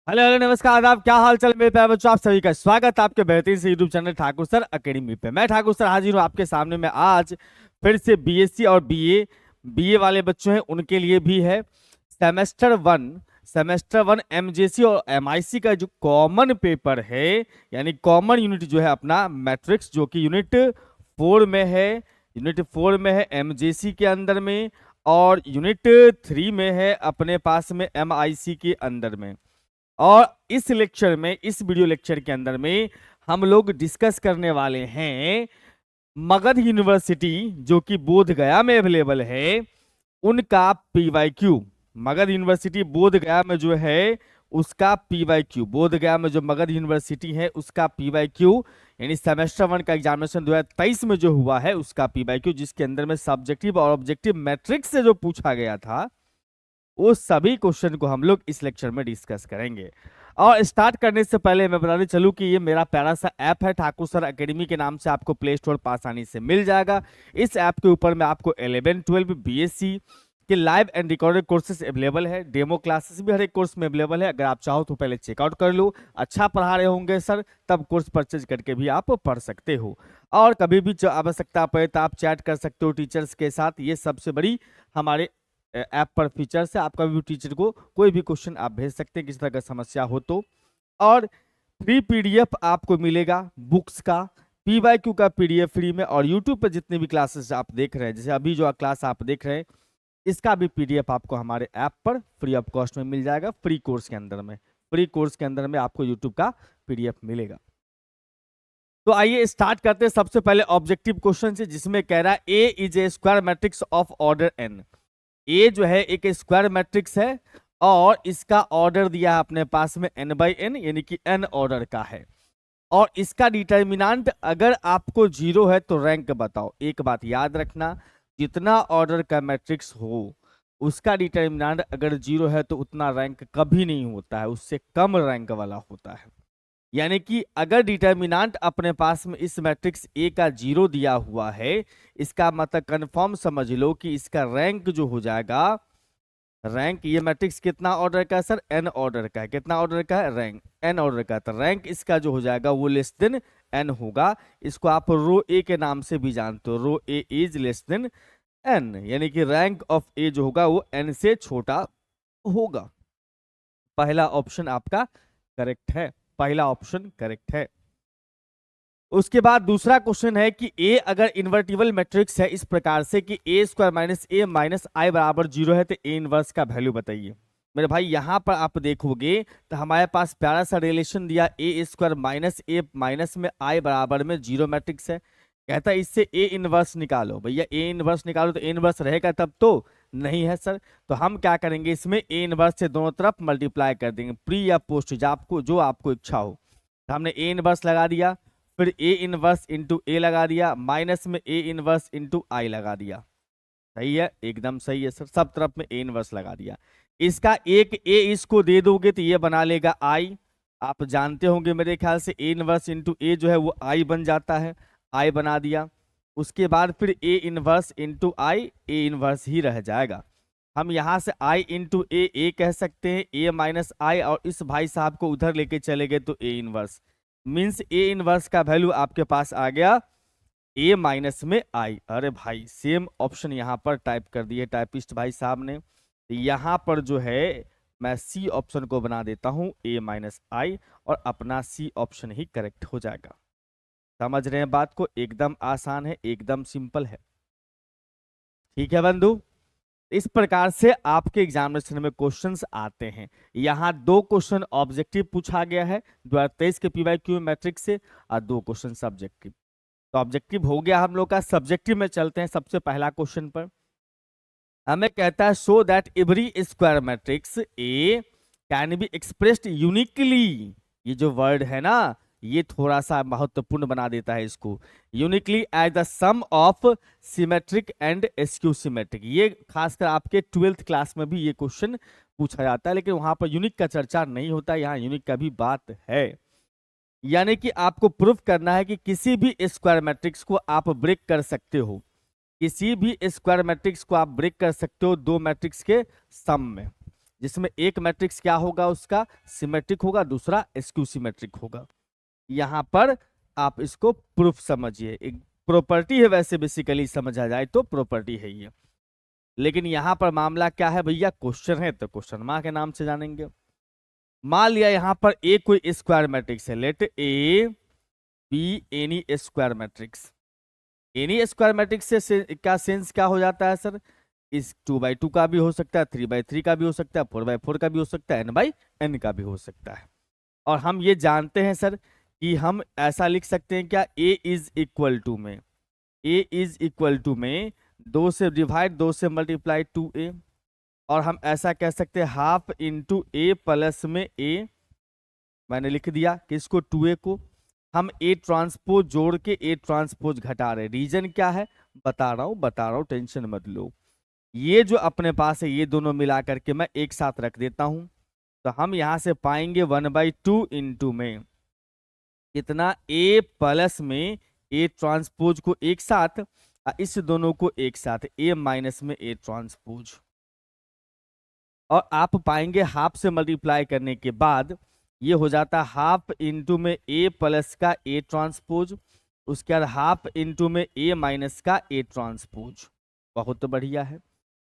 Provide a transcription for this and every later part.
Hello hello नमस्कार आदाब, क्या हाल चाल मेरे प्यारे बच्चों। आप सभी का स्वागत है आपके बेहतरीन से YouTube channel Thakur sir academy पे। मैं ठाकुर सर हाजिर हूँ आपके सामने में आज फिर से बीएससी और बीए वाले बच्चों हैं उनके लिए भी है सेमेस्टर वन एमजेसी और एमआईसी का जो कॉमन पेपर है, यानी कॉमन यूनिट जो है अपना मैट्रिक्स, जो कि यूनिट 4 में है एमजेसी के अंदर में, और यूनिट 3 में है अपने पास में एमआईसी के अंदर में। और इस लेक्चर में, इस वीडियो लेक्चर के अंदर में हम लोग डिस्कस करने वाले हैं मगध यूनिवर्सिटी जो कि बोध गया में अवेलेबल है, उनका पीवाईक्यू। मगध यूनिवर्सिटी बोध गया में जो है उसका पीवाईक्यू, बोध गया में जो मगध यूनिवर्सिटी है उसका पीवाईक्यू, यानी सेमेस्टर 1 का एग्जामिनेशन 2023 में जो हुआ है उसका पीवाईक्यू, जिसके अंदर में सब्जेक्टिव और ऑब्जेक्टिव मैट्रिक्स से जो पूछा गया था वो सभी क्वेश्चन को हम लोग इस लेक्चर में डिस्कस करेंगे। और स्टार्ट करने से पहले मैं बताने चलूं कि ये मेरा प्यारा सा ऐप है ठाकुर सर अकेडमी के नाम से, आपको प्ले स्टोर पर आसानी से मिल जाएगा। इस ऐप के ऊपर में आपको 11-12 बीएससी के live and recorded courses available है, डेमो क्लासेस भी हर एक कोर्स में अवेलेबल है। अगर आप चाहो तो पहले चेकआउट कर लो, अच्छा पढ़ा रहे होंगे सर तब कोर्स परचेज करके भी आप पढ़ सकते हो। और कभी भी जो आवश्यकता पड़े तो आप चैट कर सकते हो टीचर्स के साथ। ये सबसे बड़ी हमारे ऐप पर फीचर्स है। आपका भी टीचर को कोई भी क्वेश्चन आप भेज सकते हैं किसी तरह का समस्या हो तो। और फ्री पीडीएफ आपको मिलेगा बुक्स का, पीवाईक्यू का पीडीएफ फ्री में। और यूट्यूब पर जितने भी क्लासेस आप देख रहे हैं, जैसे अभी जो क्लास आप देख रहे हैं, इसका भी पीडीएफ आपको हमारे ऐप पर फ्री ऑफ कॉस्ट में मिल जाएगा। फ्री कोर्स के अंदर में, फ्री कोर्स के अंदर में आपको यूट्यूब का पीडीएफ मिलेगा। तो आइए स्टार्ट करते हैं। सबसे पहले ऑब्जेक्टिव क्वेश्चन से, जिसमें कह रहा है A is a square matrix of order N. A जो है एक स्क्वायर मैट्रिक्स है और इसका ऑर्डर दिया है अपने पास में n/n, यानी कि n ऑर्डर का है। और इसका डिटर्मिनेंट अगर आपको 0 है तो रैंक बताओ। एक बात याद रखना, जितना ऑर्डर का मैट्रिक्स हो उसका डिटर्मिनेंट अगर 0 है तो उतना रैंक कभी नहीं होता है, उससे कम रैंक वाला होता है। यानी कि अगर डिटर्मिनेंट अपने पास में इस मैट्रिक्स ए का 0 दिया हुआ है, इसका मतलब कंफर्म समझ लो कि इसका रैंक जो हो जाएगा, रैंक, ये मैट्रिक्स कितना ऑर्डर का है सर, एन ऑर्डर का है। कितना ऑर्डर का है, रैंक एन ऑर्डर का है, तो रैंक इसका जो हो जाएगा वो लेस देन एन होगा। इसको आप रो ए के नाम से भी जानते हो, रो ए इज लेस देन एन, यानी कि रैंक ऑफ ए जो होगा वो एन से छोटा होगा। पहला ऑप्शन आपका करेक्ट है, पहला ऑप्शन करेक्ट है। उसके बाद दूसरा क्वेश्चन है कि ए अगर इन्वर्टिबल मैट्रिक्स है इस प्रकार से कि ए स्क्वायर माइनस ए माइनस आई बराबर 0 है, तो ए इनवर्स का वैल्यू बताइए। मेरे भाई यहां पर आप देखोगे तो हमारे पास प्यारा सा रिलेशन दिया, ए स्क्वायर माइनस ए माइनस में आई बराबर में 0 मैट्रिक्स है। कहता है इससे ए इनवर्स निकालो। भैया ए इनवर्स निकालो तो ए इनवर्स रहेगा तब तो नहीं है सर। तो हम क्या करेंगे, इसमें ए इनवर्स से दोनों तरफ मल्टीप्लाई कर देंगे, प्री या पोस्ट जो आपको इच्छा हो। तो हमने ए इनवर्स लगा दिया, फिर ए इनवर्स इंटू ए लगा दिया, माइनस में ए इनवर्स इंटू आई लगा दिया। सही है, एकदम सही है सर, सब तरफ में ए इनवर्स लगा दिया। इसका एक ए इसको दे दोगे तो ये बना लेगा आई। आप जानते होंगे मेरे ख्याल से ए इनवर्स इंटू ए जो है वो आई बन जाता है, आई बना दिया। उसके बाद फिर A inverse into I, A inverse ही रह जाएगा। हम यहां से आई इंटू ए कह सकते हैं, ए माइनस आई, और इस भाई साहब को उधर लेके चले गए तो A inverse means A inverse का वैल्यू आपके पास आ गया ए माइनस में आई। अरे भाई सेम ऑप्शन यहां पर टाइप कर दिए टाइपिस्ट भाई साहब ने। यहां पर जो है मैं सी ऑप्शन को बना देता हूं ए माइनस आई, और अपना सी ऑप्शन ही करेक्ट हो जाएगा। समझ रहे हैं बात को, एकदम आसान है, एकदम सिंपल है। ठीक है बंधु, इस प्रकार से आपके एग्जामिनेशन में क्वेश्चंस आते हैं। यहाँ 2 क्वेश्चन ऑब्जेक्टिव पूछा गया है 2023 के पीवाईक्यू मैट्रिक्स से, और 2 क्वेश्चन सब्जेक्टिव। तो ऑब्जेक्टिव हो गया हम लोग का, सब्जेक्टिव में चलते हैं सबसे पहला क्वेश्चन पर। हमें कहता है show that every square matrix A can be expressed uniquely. ये जो वर्ड है ना, ये थोड़ा सा महत्वपूर्ण बना देता है इसको। Uniquely as the sum of symmetric and skew symmetric. ये खासकर आपके 12th क्लास में भी ये क्वेश्चन पूछा जाता है, लेकिन वहां पर यूनिक का चर्चा नहीं होता, यहाँ यूनिक का भी बात है। यानी कि आपको प्रूफ करना है कि किसी भी स्क्वायर मैट्रिक्स को आप ब्रेक कर सकते हो, किसी भी स्क्वायर मैट्रिक्स को आप ब्रेक कर सकते हो 2 मैट्रिक्स के सम में। जिसमें एक मैट्रिक्स क्या होगा, उसका सिमेट्रिक होगा, दूसरा स्क्यू सिमेट्रिक होगा। यहाँ पर आप इसको प्रूफ समझिए, एक प्रॉपर्टी है, वैसे बेसिकली समझा जाए तो प्रॉपर्टी है ये। लेकिन यहाँ पर मामला क्या है भैया, क्वेश्चन है तो क्वेश्चन मार्क के नाम से जानेंगे। मान लिया यहाँ पर ए कोई स्क्वायर मैट्रिक्स है, let A B any square matrix. Any square matrix से का सेंस क्या हो जाता है सर, इस 2x2 का भी हो सकता है, 3x3 का भी हो सकता है, 4x4 का भी हो सकता है, n/n का भी हो सकता है। और हम ये जानते हैं सर कि हम ऐसा लिख सकते हैं क्या, a इज इक्वल टू में, a इज इक्वल टू में 2 से डिवाइड 2 से मल्टीप्लाई 2a, और हम ऐसा कह सकते हैं हाफ इंटू a प्लस में a, मैंने लिख दिया किसको, 2a को। हम a ट्रांसपोज जोड़ के a ट्रांसपोज घटा रहे, रीजन क्या है बता रहा हूं, टेंशन मत लो। ये जो अपने पास है ये दोनों मिला करके मैं एक साथ रख देता हूं, तो हम यहां से पाएंगे 1/2 इंटू में कितना, a प्लस में a ट्रांसपोज को एक साथ, इस दोनों को एक साथ a माइनस में a ट्रांसपोज। और आप पाएंगे हाफ से मल्टीप्लाई करने के बाद ये हो जाता है हाफ इंटू में a प्लस का a ट्रांसपोज, उसके बाद हाफ इंटू में a माइनस का a ट्रांसपोज। बहुत बढ़िया है।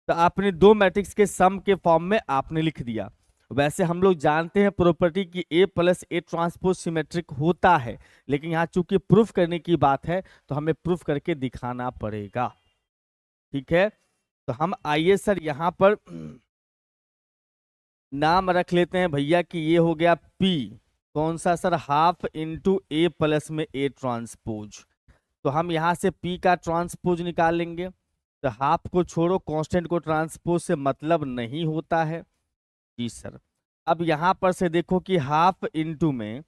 तो आपने दो मैट्रिक्स के सम के फॉर्म में आपने लिख दिया। वैसे हम लोग जानते हैं प्रॉपर्टी की a plus a transpose symmetric होता है, लेकिन यहाँ चूंकि प्रूफ करने की बात है तो हमें प्रूफ करके दिखाना पड़ेगा। ठीक है, तो हम आइए सर यहाँ पर नाम रख लेते हैं भैया कि ये हो गया P, कौन सा sir, half into a plus में a ट्रांसपोज। तो हम यहाँ से P का ट्रांसपोज निकाल लेंगे, तो हाफ को छोड़ो, कांस्टेंट को ट्रांसपोज से मतलब नहीं होता है जी सर। अब यहां पर से देखो कि हाफ इंटू में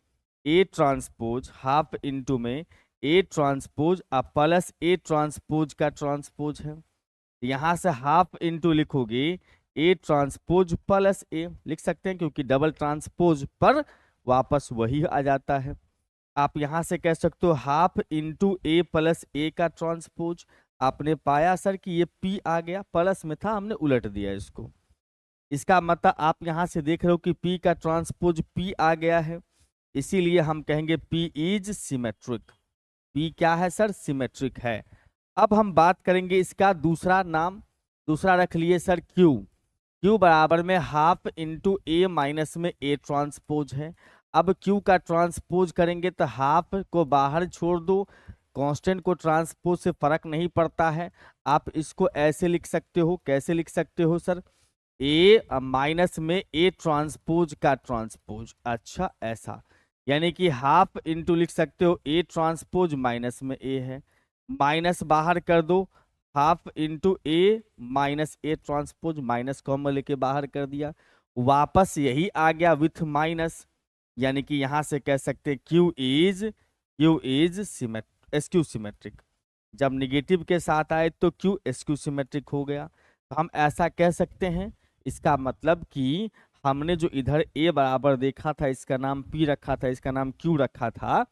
ए ट्रांसपोज, हाफ इंटू में A transpose plus A transpose का ट्रांसपोज है। यहां से हाफ इंटू लिखोगे ए ट्रांसपोज प्लस ए, लिख सकते हैं क्योंकि डबल ट्रांसपोज पर वापस वही आ जाता है। आप यहां से कह सकते हो हाफ इंटू ए प्लस ए का ट्रांसपोज। आपने पाया सर कि ये P आ गया, प्लस में था हमने उलट दिया इसको, इसका मतलब आप यहां से देख रहे हो कि P का ट्रांसपोज P आ गया है, इसीलिए हम कहेंगे P इज सिमेट्रिक। P क्या है सर, सिमेट्रिक है। अब हम बात करेंगे इसका दूसरा नाम, दूसरा रख लिए सर Q। Q बराबर में हाफ इंटू A माइनस में A ट्रांसपोज है। अब Q का ट्रांसपोज करेंगे तो हाफ को बाहर छोड़ दो, कांस्टेंट को ट्रांसपोज से फर्क नहीं पड़ता है। आप इसको ऐसे लिख सकते हो, कैसे लिख सकते हो सर, A माइनस में A ट्रांसपोज का ट्रांसपोज। अच्छा ऐसा, यानी कि हाफ इंटू लिख सकते हो A ट्रांसपोज माइनस में A है, माइनस बाहर कर दो, half into A minus A transpose, minus common लेके बाहर कर दिया, वापस यही आ गया विथ माइनस, यानी कि यहां से कह सकते Q इज स्क्यू सिमेट्रिक। जब निगेटिव के साथ आए तो Q स्क्यू सिमेट्रिक हो गया। तो हम ऐसा कह सकते हैं, इसका मतलब कि हमने जो इधर A बराबर देखा था, इसका नाम P रखा था, इसका नाम Q रखा था,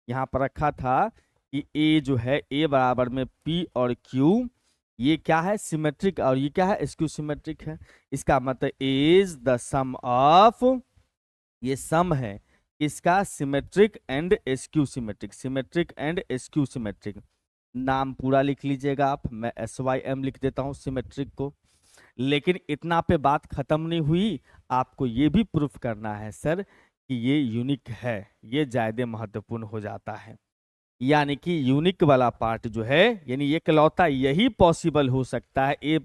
यहाँ पर रखा था कि A जो है A बराबर में P और Q, ये क्या है, सिमेट्रिक, और ये क्या है, स्क्यू सिमेट्रिक है। इसका मतलब इज द सम ऑफ, ये सम है इसका, symmetric and skew symmetric, symmetric and skew symmetric. नाम पूरा लिख लीजिएगा आप, मैं SYM लिख देता हूं सिमेट्रिक को। लेकिन इतना पे बात खत्म नहीं हुई, आपको ये भी प्रूफ करना है सर कि ये यूनिक है, ये ज्यादा महत्वपूर्ण हो जाता है। यानी कि यूनिक वाला पार्ट जो है, यानी ये इकलौता यही पॉसिबल हो सकता है ए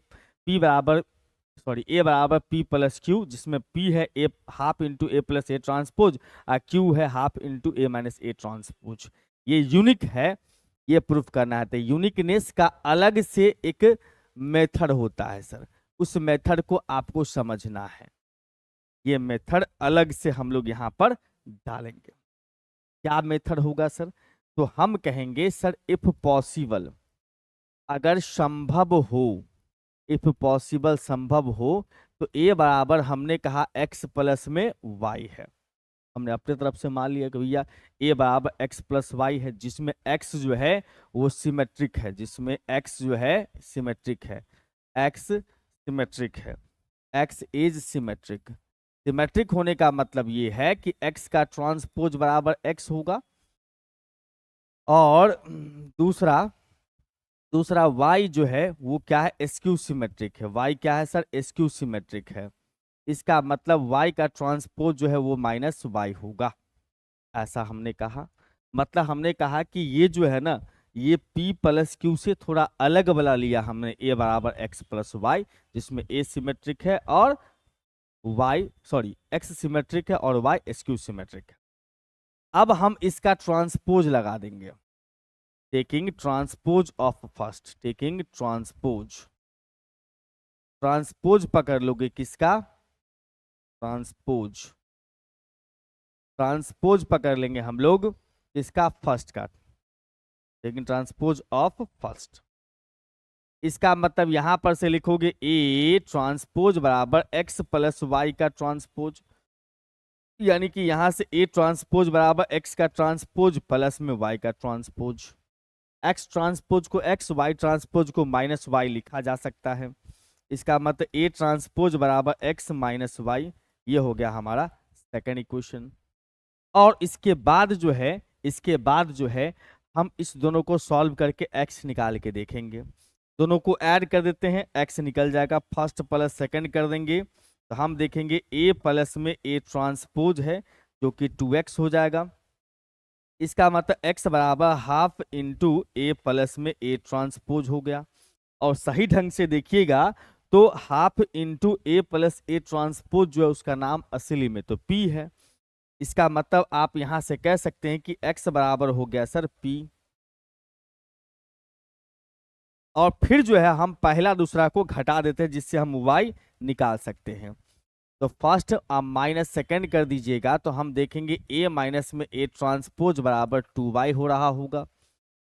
बराबर P प्लस Q, जिसमें P है A half into A plus A transpose और Q है half into A minus A transpose. ये यूनिक है, ये प्रूफ करना है। तो यूनिकनेस का अलग से एक मेथड होता है सर, उस मेथड को आपको समझना है। ये मेथड अलग से हम लोग यहाँ पर डालेंगे। क्या मेथड होगा सर, तो हम कहेंगे सर इफ पॉसिबल, अगर संभव हो, इफ पॉसिबल संभव हो, तो A बराबर हमने कहा x प्लस में y है। हमने अपने तरफ से मान लिया कि भैया A बराबर x प्लस वाई है, जिसमें x जो है वो सिमेट्रिक है, जिसमें x जो है सिमेट्रिक है, x सिमेट्रिक है। x is symmetric. सिमेट्रिक होने का मतलब ये है कि x का ट्रांसपोज बराबर x होगा, और दूसरा y जो है वो क्या है, स्क्यू सिमेट्रिक है। y क्या है सर, स्क्यू सिमेट्रिक है। इसका मतलब y का ट्रांसपोज जो है वो माइनस y होगा, ऐसा हमने कहा। मतलब हमने कहा कि ये जो है ना, ये p प्लस क्यू से थोड़ा अलग वाला लिया हमने, a बराबर x प्लस वाई, जिसमें a सिमेट्रिक है और x सिमेट्रिक है और y स्क्यू सिमेट्रिक है। अब हम इसका ट्रांसपोज लगा देंगे, taking transpose of first, taking transpose पकड़ लोगे किसका, ट्रांसपोज पकड़ लेंगे हम लोग किसका, फर्स्ट का, टेकिंग ट्रांसपोज ऑफ फर्स्ट। इसका मतलब यहां पर से लिखोगे ए ट्रांसपोज बराबर एक्स प्लस वाई का ट्रांसपोज, यानी कि यहां से ए ट्रांसपोज बराबर एक्स का ट्रांसपोज प्लस में वाई का ट्रांसपोज। एक्स ट्रांसपोज को एक्स, वाई ट्रांसपोज को माइनस वाई लिखा जा सकता है। इसका मतलब ए ट्रांसपोज बराबर एक्स माइनस वाई, ये हो गया हमारा सेकेंड इक्वेशन। और इसके बाद जो है हम इस दोनों को सॉल्व करके x निकाल के देखेंगे। दोनों को ऐड कर देते हैं, x निकल जाएगा, फर्स्ट प्लस सेकंड कर देंगे तो हम देखेंगे a प्लस में a ट्रांसपोज है जो कि 2x हो जाएगा। इसका मतलब x बराबर हाफ इंटू a प्लस में a ट्रांसपोज हो गया। और सही ढंग से देखिएगा तो half into a plus a transpose जो है उसका नाम असली में तो p है। इसका मतलब आप यहां से कह सकते हैं कि x बराबर हो गया सर p। और फिर जो है हम पहला दूसरा को घटा देते हैं जिससे हम y निकाल सकते हैं। तो फर्स्ट आप माइनस सेकेंड कर दीजिएगा तो हम देखेंगे a माइनस में a ट्रांसपोज बराबर 2y हो रहा होगा।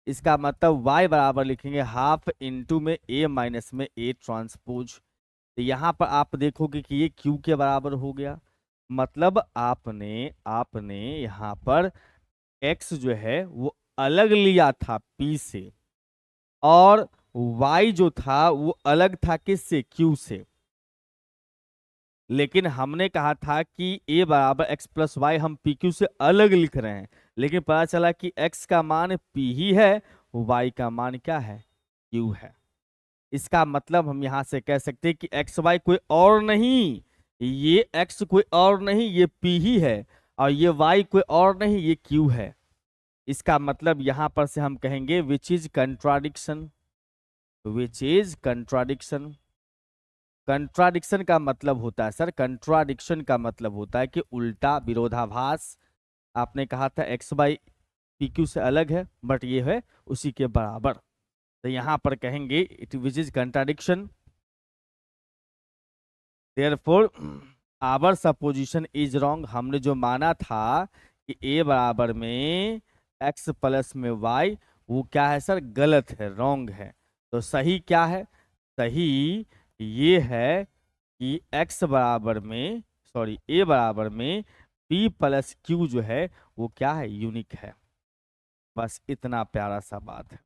इसका मतलब y बराबर लिखेंगे हाफ इंटू में a माइनस में a ट्रांसपोज। तो यहाँ पर आप देखोगे कि ये q के बराबर हो गया। मतलब आपने यहाँ पर x जो है वो अलग लिया था p से, और y जो था वो अलग था किससे, q से। लेकिन हमने कहा था कि a बराबर x प्लस वाई हम पी क्यू से अलग लिख रहे हैं, लेकिन पता चला कि x का मान p ही है, y का मान क्या है, q है। इसका मतलब हम यहां से कह सकते हैं कि एक्स वाई कोई और नहीं, ये x कोई और नहीं, ये p ही है, और ये y कोई और नहीं, ये q है। इसका मतलब यहां पर से हम कहेंगे विच is contradiction, which is contradiction. Contradiction का मतलब होता है सर, कंट्राडिक्शन का मतलब होता है कि उल्टा, विरोधाभास। आपने कहा था एक्स वाई पी क्यू से अलग है, बट ये है उसी के बराबर। तो यहां पर कहेंगे it which is contradiction, therefore our supposition is wrong. हमने जो माना था कि ए बराबर में एक्स प्लस में वाई, वो क्या है सर, गलत है, रॉन्ग है। तो सही क्या है, सही ये है कि x बराबर में ए बराबर में p प्लस क्यू जो है वो क्या है, यूनिक है। बस इतना प्यारा सा बात है,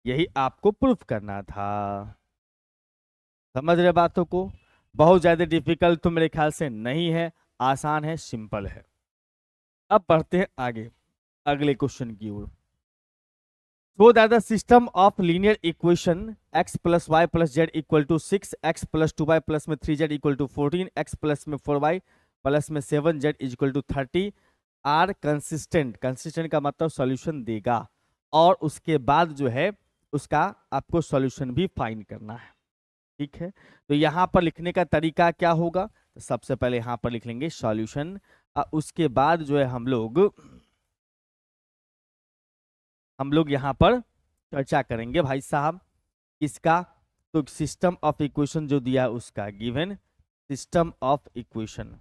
यही आपको प्रूफ करना था। समझ रहे बातों को, बहुत ज्यादा डिफिकल्ट तो मेरे ख्याल से नहीं है, आसान है, सिंपल है। अब बढ़ते हैं आगे अगले क्वेश्चन की ओर। So that the system of linear equation x plus y plus z equal to 6, x plus 2y plus में 3z equal to 14, x plus में 4y plus में 7z is equal to 30 are consistent. Consistent का मतलब solution देगा, और उसके बाद जो है उसका आपको सॉल्यूशन भी फाइंड करना है। ठीक है, तो यहाँ पर लिखने का तरीका क्या होगा, तो सबसे पहले यहाँ पर लिख लेंगे सॉल्यूशन, उसके बाद जो है हम लोग यहाँ पर चर्चा करेंगे भाई साहब इसका। तो सिस्टम ऑफ इक्वेशन जो दिया उसका given system of equation,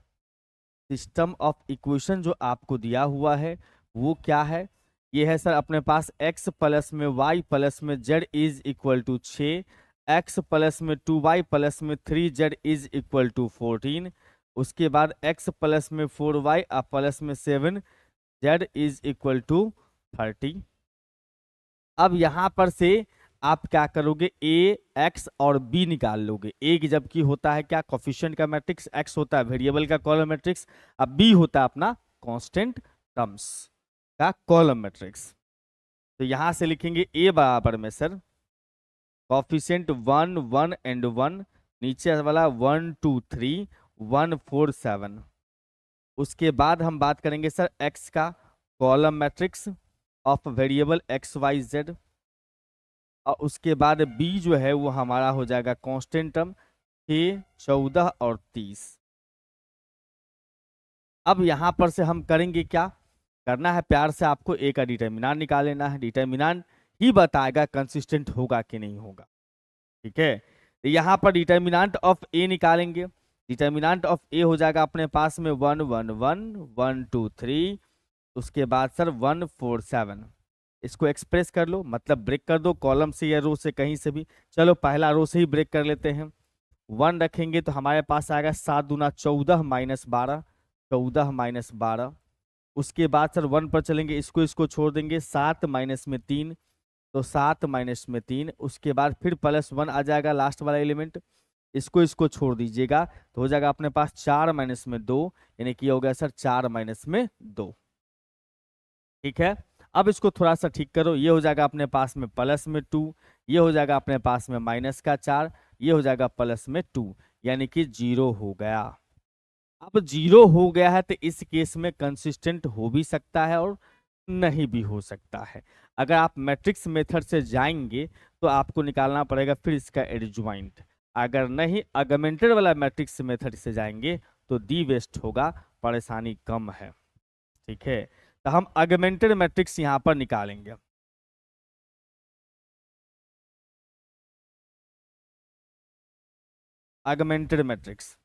system of equation जो आपको दिया हुआ है वो क्या है, ये है सर अपने पास x प्लस में y प्लस में z is equal to 6, x plus में 2y प्लस में 3z इज इक्वल टू 14, उसके बाद x प्लस में 4y प्लस में 7z इज इक्वल टू 30। अब यहां पर से आप क्या करोगे, ए एक्स और बी निकाल लोगे। ए की जबकि होता है क्या, कोफिशिएंट का मैट्रिक्स, एक्स होता है वेरिएबल का कॉलम मैट्रिक्स, अब बी होता है अपना कांस्टेंट टर्म्स का कॉलम मैट्रिक्स। तो यहां से लिखेंगे ए बराबर में सर कोफिशिएंट 1 1 एंड 1, नीचे वाला 1 2 3 1 4 7। उसके बाद हम बात करेंगे सर एक्स का column matrix of variable X Y Z, और उसके बाद बी जो है वो हमारा हो जाएगा कांस्टेंट टर्म 6 14 और 30। अब यहां पर से हम करेंगे क्या करना है, प्यार से आपको ए का डिटर्मिनेंट निकाल लेना है। डिटर्मिनेंट ही बताएगा कंसिस्टेंट होगा कि नहीं होगा, ठीक है। तो यहाँ पर डिटर्मिनेंट ऑफ ए निकालेंगे। डिटर्मिनेंट ऑफ ए हो जाएगा अपने पास में 1 1 1 1 2 3, उसके बाद सर 1 4 7। इसको एक्सप्रेस कर लो, मतलब ब्रेक कर दो कॉलम से या रो से कहीं से भी। चलो पहला रो से ही ब्रेक कर लेते हैं। 1 रखेंगे तो हमारे पास आएगा 7 दूना 14 माइनस 12, 14 माइनस 12। उसके बाद सर 1 पर चलेंगे, इसको छोड़ देंगे, 7 माइनस में 3, तो 7 माइनस में 3। उसके बाद फिर +1 आ जाएगा लास्ट वाला एलिमेंट, इसको छोड़ दीजिएगा तो हो जाएगा अपने पास 4 माइनस में 2, यानी कि हो गया सर 4 माइनस में 2, ठीक है। अब इसको थोड़ा सा ठीक करो, ये हो जाएगा अपने पास में +2, ये हो जाएगा अपने पास में -4, ये हो जाएगा +2, यानी कि 0 हो गया। अब 0 हो गया है तो इस केस में कंसिस्टेंट हो भी सकता है और नहीं भी हो सकता है। अगर आप मैट्रिक्स मेथड से जाएंगे तो आपको निकालना पड़ेगा फिर इसका एडजॉइंट, अगर नहीं ऑगमेंटेड वाला मैट्रिक्स मेथड से जाएंगे तो दी वेस्ट होगा, परेशानी कम है, ठीक है। तो हम ऑगमेंटेड मैट्रिक्स यहां पर निकालेंगे। ऑगमेंटेड मैट्रिक्स,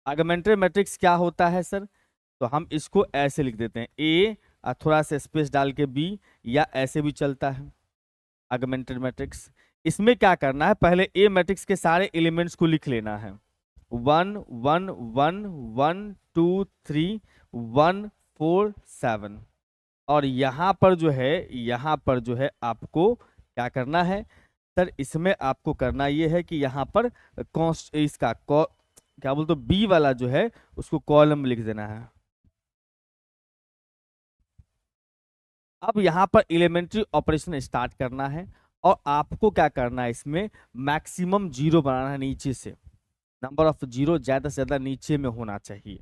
ऑगमेंटेड मैट्रिक्स क्या होता है सर, तो हम इसको ऐसे लिख देते हैं ए थोड़ा सा स्पेस डाल के बी, या ऐसे भी चलता है ऑगमेंटेड मैट्रिक्स। इसमें क्या करना है, पहले ए मैट्रिक्स के सारे एलिमेंट्स को लिख लेना है, 1 1 1 1 2 3 1 4 7। और यहाँ पर जो है, यहाँ पर जो है आपको क्या करना है सर, इसमें आपको करना ये है कि यहाँ पर इसका क्या बोलते बी वाला जो है उसको कॉलम लिख देना है। अब यहाँ पर एलिमेंट्री ऑपरेशन स्टार्ट करना है, और आपको क्या करना है, इसमें मैक्सिमम 0 बनाना है नीचे से, नंबर ऑफ 0 ज्यादा से ज्यादा नीचे में होना चाहिए,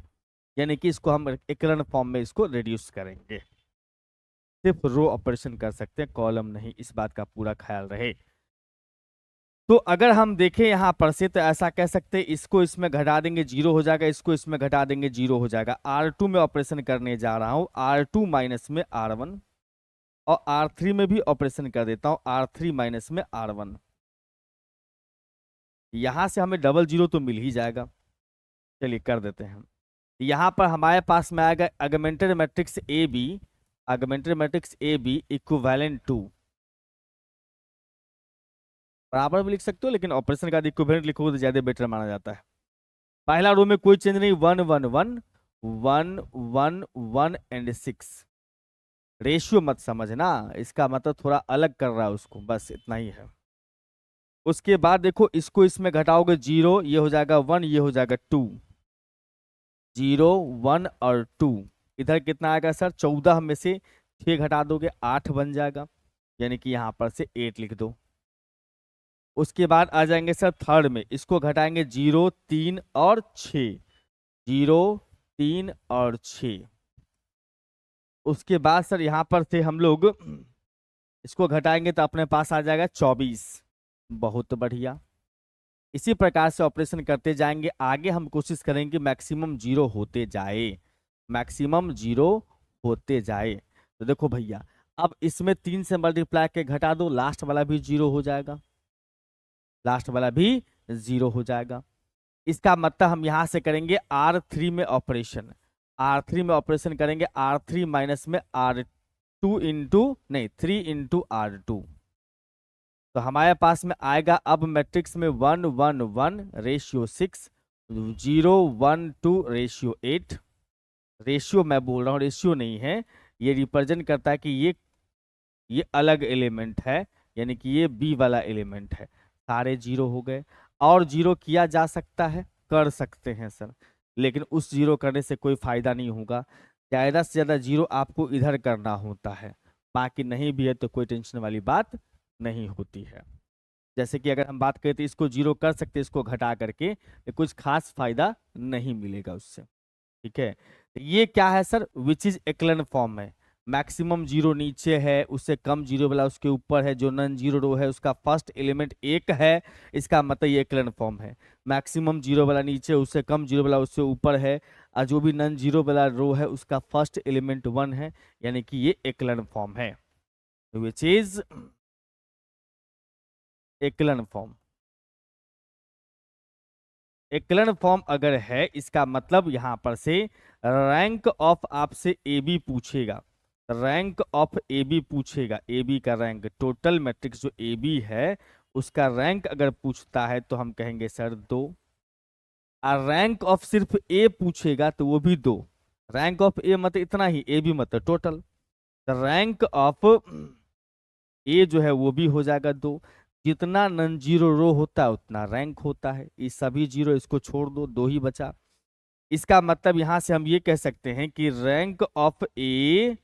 यानी कि इसको हम एकलन फॉर्म में इसको रिड्यूस करेंगे। सिर्फ रो ऑपरेशन कर सकते हैं, कॉलम नहीं, इस बात का पूरा ख्याल रहे। तो अगर हम देखें यहाँ पर से तो ऐसा कह सकते हैं, इसको इसमें घटा देंगे 0 हो जाएगा, इसको इसमें घटा देंगे 0 हो जाएगा। R2 में ऑपरेशन करने जा रहा हूँ, R2 माइनस में R1, और R3 में भी ऑपरेशन कर देता हूँ, R3 माइनस में R1। यहां से हमें डबल 0 तो मिल ही जाएगा, चलिए कर देते हैं। यहां पर हमारे पास में आएगा augmented matrix A B, augmented matrix A B equivalent to, बराबर भी लिख सकते हो लेकिन ऑपरेशन का इक्विवेलेंट लिखोगे तो ज्यादा बेटर माना जाता है। पहला रो में कोई चेंज नहीं, 1 1 1 1 1 1 एंड 6। रेशियो मत समझना, इसका मतलब थोड़ा अलग कर रहा है उसको, बस इतना ही है। उसके बाद देखो इसको इसमें घटाओगे 0, ये हो जाएगा 1, ये हो जाएगा 2, 0 1 और 2। इधर कितना आएगा सर, 14 में से 6 घटा दोगे 8 बन जाएगा, यानी कि यहां पर से 8 लिख दो। उसके बाद आ जाएंगे सर थर्ड में, इसको घटाएंगे 0 3 और 6, 0 3 और 6। उसके बाद सर यहां पर से हम लोग इसको घटाएंगे तो अपने पास आ जाएगा 24। बहुत बढ़िया, इसी प्रकार से ऑपरेशन करते जाएंगे। आगे हम कोशिश करेंगे मैक्सिमम 0 होते जाए, मैक्सिमम 0 होते जाए। तो देखो भैया, अब इसमें 3 से मल्टीप्लाई के घटा दो, लास्ट वाला भी 0 हो जाएगा, लास्ट वाला भी 0 हो जाएगा। इसका मतलब हम यहां से करेंगे R3 में ऑपरेशन, R3 में ऑपरेशन करेंगे, R3 माइनस में R2 इंटू नहीं 3 इंटू R2। तो हमारे पास में आएगा अब मैट्रिक्स में 1 1 1 रेशियो 6, 0 1 2 रेशियो 8। रेशियो मैं बोल रहा हूँ, रेशियो नहीं है, ये रिप्रेजेंट करता है कि ये अलग एलिमेंट है, यानी कि ये बी वाला एलिमेंट है। सारे जीरो हो गए। और जीरो किया जा सकता है, कर सकते हैं सर, लेकिन उस जीरो करने से कोई फायदा नहीं होगा। ज़्यादा से ज़्यादा जीरो आपको इधर करना होता है, बाकी नहीं भी है तो कोई टेंशन वाली बात नहीं होती है। जैसे कि अगर हम बात करें तो इसको जीरो कर सकते हैं, इसको घटा करके, तो कुछ खास फायदा नहीं मिलेगा उससे। ठीक है, तो ये क्या है सर, विच इज एक्लन फॉर्म है। मैक्सिमम जीरो नीचे है, उससे कम जीरो वाला उसके ऊपर है, जो नन जीरो रो है उसका फर्स्ट एलिमेंट एक है, इसका मतलब ये एक्लन फॉर्म है। मैक्सिमम जीरो वाला नीचे, उससे कम जीरो वाला उससे ऊपर है, और जो भी नन जीरो वाला रो है उसका फर्स्ट एलिमेंट वन है, यानी कि ये एक्लन फॉर्म है, विच इज एक्लन फॉर्म। एक्लन फॉर्म अगर है, इसका मतलब यहां पर से रैंक ऑफ आपसे ए बी पूछेगा, रैंक ऑफ ए बी पूछेगा, ए बी का रैंक, टोटल मैट्रिक्स जो ए बी है उसका रैंक अगर पूछता है तो हम कहेंगे सर 2। और रैंक ऑफ सिर्फ ए पूछेगा तो वो भी 2। रैंक ऑफ ए मतलब इतना ही, ए बी मतलब टोटल। रैंक ऑफ ए जो है वो भी हो जाएगा 2। जितना नन जीरो रो होता है उतना रैंक होता है, ये सभी जीरो इसको छोड़ दो, 2 ही बचा। इसका मतलब यहां से हम ये कह सकते हैं कि रैंक ऑफ ए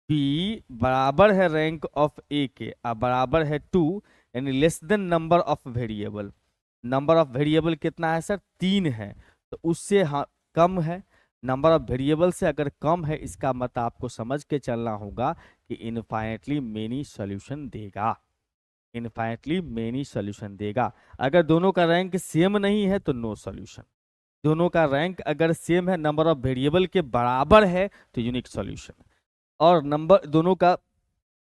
बी बराबर है रैंक ऑफ ए के, और बराबर है 2, यानी less than number of variable. Number of variable कितना है सर, 3 है, तो उससे हाँ कम है। नंबर ऑफ वेरिएबल से अगर कम है, इसका मतलब आपको समझ के चलना होगा कि इनफाइनेटली मेनी सॉल्यूशन देगा, इनफाइनेटली मेनी सॉल्यूशन देगा। अगर दोनों का रैंक सेम नहीं है तो नो सॉल्यूशन। दोनों का रैंक अगर सेम है, नंबर ऑफ वेरिएबल के बराबर है, तो यूनिक सॉल्यूशन। और नंबर दोनों का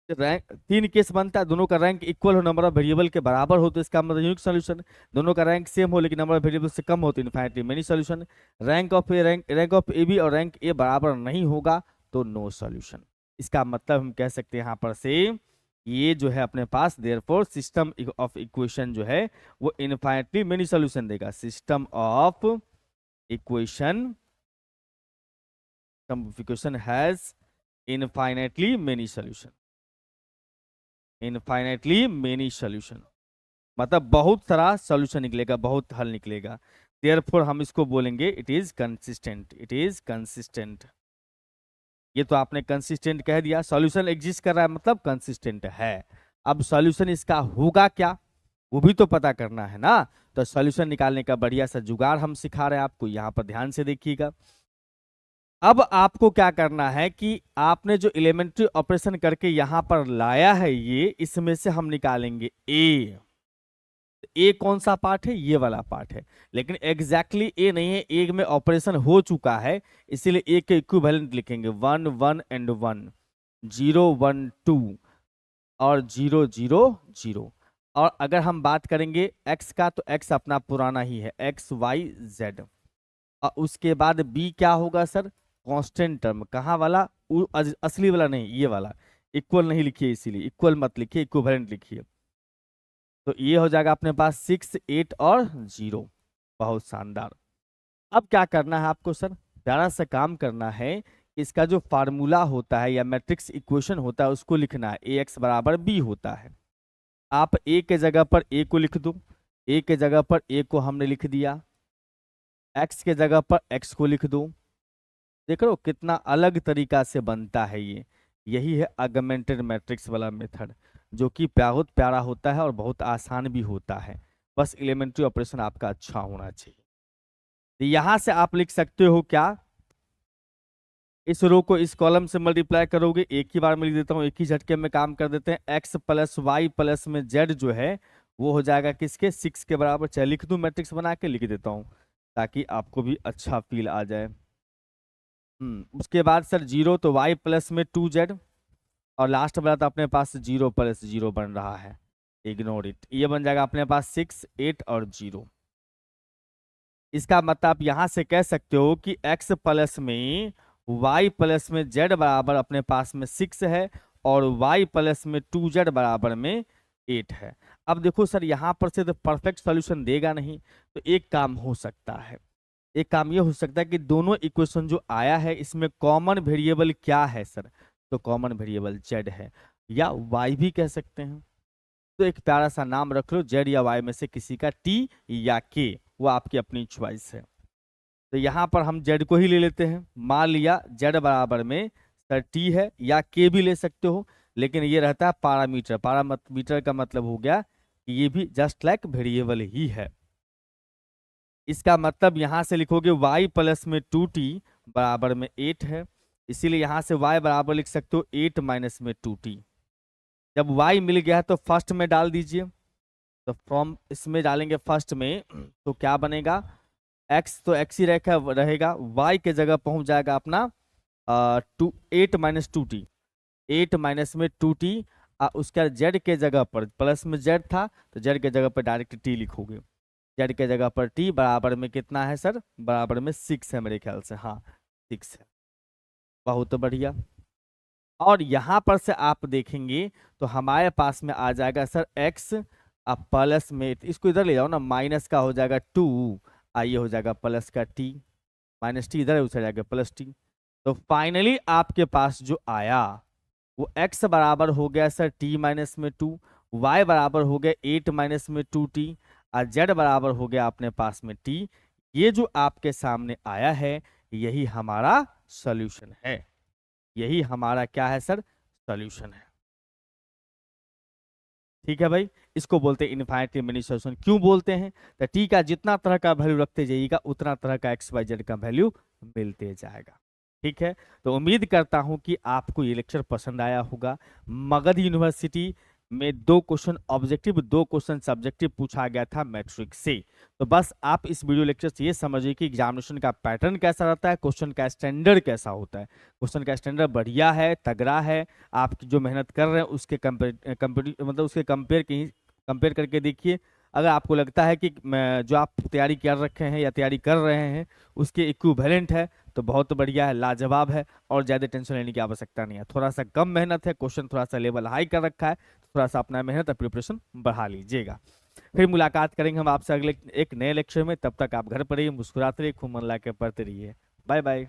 रैंक, 3 केस बनता है, दोनों का रैंक इक्वल हो, नंबर ऑफ वेरिएबल के बराबर हो, तो इसका मतलब यूनिक सॉल्यूशन। दोनों का रैंक सेम हो लेकिन नंबर ऑफ वेरिएबल से कम हो, तो infinitely many solution. Rank of A rank of A B और रैंक ए बराबर नहीं होगा तो नो सॉल्यूशन। इसका मतलब हम कह सकते हैं यहाँ पर से ये जो है अपने पास देयरफॉर सिस्टम ऑफ इक्वेशन जो है वो इनफाइनेटली मेनी सॉल्यूशन देगा। System of equation has infinitely many solution, infinitely many solution मतलब बहुत सारा सॉल्यूशन निकलेगा, बहुत हल निकलेगा। देयरफॉर हम इसको बोलेंगे it is consistent, it is consistent. ये तो आपने कंसिस्टेंट कह दिया, सॉल्यूशन एग्जिस्ट कर रहा है मतलब कंसिस्टेंट है। अब सॉल्यूशन इसका होगा क्या, वो भी तो पता करना है ना। तो सॉल्यूशन निकालने का बढ़िया सा जुगाड़ हम सिखा रहे हैं आपको, यहाँ पर ध्यान से देखिएगा। अब आपको क्या करना है कि आपने जो एलिमेंट्री ऑपरेशन करके यहां पर लाया है, ये इसमें से हम निकालेंगे ए। ए कौन सा पार्ट है, ये वाला पार्ट है, लेकिन एग्जैक्टली ए नहीं है, ए में ऑपरेशन हो चुका है, इसीलिए ए के इक्विवेलेंट लिखेंगे 1 1 एंड 1, 0 1 2 और 0 0 0। और अगर हम बात करेंगे एक्स का, तो एक्स अपना पुराना ही है, एक्स वाई जेड। और उसके बाद बी क्या होगा सर, कांस्टेंट टर्म। कहाँ वाला, असली वाला नहीं, ये वाला। इक्वल नहीं लिखिए, इसीलिए इक्वल मत लिखिए, इक्विवेलेंट लिखिए। तो ये हो जाएगा अपने पास 6 8 और 0। बहुत शानदार। अब क्या करना है आपको सर, प्यारा सा काम करना है। इसका जो फार्मूला होता है या मैट्रिक्स इक्वेशन होता है उसको लिखना है। ए एक्स बराबर बी होता है। आप ए के जगह पर ए को लिख दो, ए के जगह पर ए को हमने लिख दिया, एक्स के जगह पर एक्स को लिख दो। देख रहे हो कितना अलग तरीका से बनता है ये। यही है ऑगमेंटेड मैट्रिक्स वाला मेथड, जो कि बहुत प्यारा होता है और बहुत आसान भी होता है। बस एलिमेंट्री ऑपरेशन आपका अच्छा होना चाहिए। तो यहां से आप लिख सकते हो क्या, इस रो को इस कॉलम से मल्टीप्लाई करोगे, एक ही बार में लिख देता हूँ, एक ही झटके में काम कर देते हैं। एक्स प्लस वाई प्लस में जेड जो है वो हो जाएगा किसके, 6 के बराबर। चाहे लिख दूं, मैट्रिक्स बना के लिख देता हूँ ताकि आपको भी अच्छा फील आ जाए। उसके बाद सर 0 तो y प्लस में 2z, और लास्ट वाला तो अपने पास 0 प्लस 0 बन रहा है, इग्नोर इट। ये बन जाएगा अपने पास 6 8 और 0। इसका मतलब आप यहां से कह सकते हो कि x प्लस में y प्लस में z बराबर अपने पास में 6 है, और y प्लस में 2z बराबर में 8 है। अब देखो सर यहां पर से तो परफेक्ट सॉल्यूशन देगा नहीं, तो एक काम हो सकता है, एक काम ये हो सकता है कि दोनों इक्वेशन जो आया है इसमें कॉमन वेरिएबल क्या है सर, तो कॉमन वेरिएबल z है। या वाई भी कह सकते हैं। तो एक प्यारा सा नाम रख लो, जेड या वाई में से किसी का, टी या के, वो आपकी अपनी चॉइस है। तो यहाँ पर हम जेड को ही ले लेते हैं। मान लिया जेड बराबर में सर टी है, या के भी ले सकते हो, लेकिन ये रहता है पैरामीटर। पैरामीटर का मतलब हो गया कि ये भी जस्ट लाइक वेरिएबल ही है। इसका मतलब यहां से लिखोगे y प्लस में 2t बराबर में 8 है, इसीलिए यहां से y बराबर लिख सकते हो 8 माइनस में 2t। जब y मिल गया तो फर्स्ट में डाल दीजिए, तो फ्रॉम इसमें डालेंगे फर्स्ट में, तो क्या बनेगा, x तो x ही रहेगा, y के जगह पहुंच जाएगा अपना 8 माइनस 2t, 8 माइनस में 2t। उसके बाद z के जगह पर प्लस में z था, तो z के जगह पर डायरेक्ट t लिखोगे। जेड के जगह पर टी बराबर में कितना है सर, बराबर में 6 है मेरे ख्याल से, हाँ 6 है। बहुत बढ़िया। और यहां पर से आप देखेंगे तो हमारे पास में आ जाएगा सर एक्स, अब प्लस में, इसको इधर ले जाओ ना, माइनस का हो जाएगा 2, आइए हो जाएगा प्लस का टी, माइनस टी इधर उसे जाएगा प्लस टी। तो फाइनली आपके पास जो आया वो x बराबर हो गया सर t माइनस में 2, y बराबर हो गया 8 माइनस में 2t, और z बराबर हो गया अपने पास में t। ये जो आपके सामने आया है यही हमारा सॉल्यूशन है, यही हमारा क्या है सर, सॉल्यूशन है। ठीक है भाई, इसको बोलते हैं इनफाइनाइटली मेनी सॉल्यूशन। क्यों बोलते हैं, तो t का जितना तरह का वैल्यू रखते जाइएगा उतना तरह का x y z का वैल्यू मिलते जाएगा। ठीक है, तो उम्मीद करता हूं कि आपको ये लेक्चर पसंद आया होगा। मगध यूनिवर्सिटी में 2 क्वेश्चन ऑब्जेक्टिव, 2 क्वेश्चन सब्जेक्टिव पूछा गया था मैट्रिक से। तो बस आप इस वीडियो लेक्चर से ये समझिए कि एग्जामिनेशन का पैटर्न कैसा रहता है, क्वेश्चन का स्टैंडर्ड कैसा होता है। क्वेश्चन का स्टैंडर्ड बढ़िया है, तगड़ा है, आप जो मेहनत कर रहे हैं उसके कंपेयर करके देखिए। अगर आपको लगता है कि जो आप तैयारी कर रखे हैं या तैयारी कर रहे हैं उसके इक्विवेलेंट है तो बहुत बढ़िया है, लाजवाब है, और ज़्यादा टेंशन लेने की आवश्यकता नहीं है। थोड़ा सा कम मेहनत है, क्वेश्चन थोड़ा सा लेवल हाई कर रखा है, तो थोड़ा सा अपना मेहनत और प्रिपरेशन बढ़ा लीजिएगा। फिर मुलाकात करेंगे हम आपसे अगले एक नए लेक्चर में, तब तक आप घर पर रहिए, मुस्कुराते रहिए, खूब मन ला के पढ़ते रहिए। Bye bye.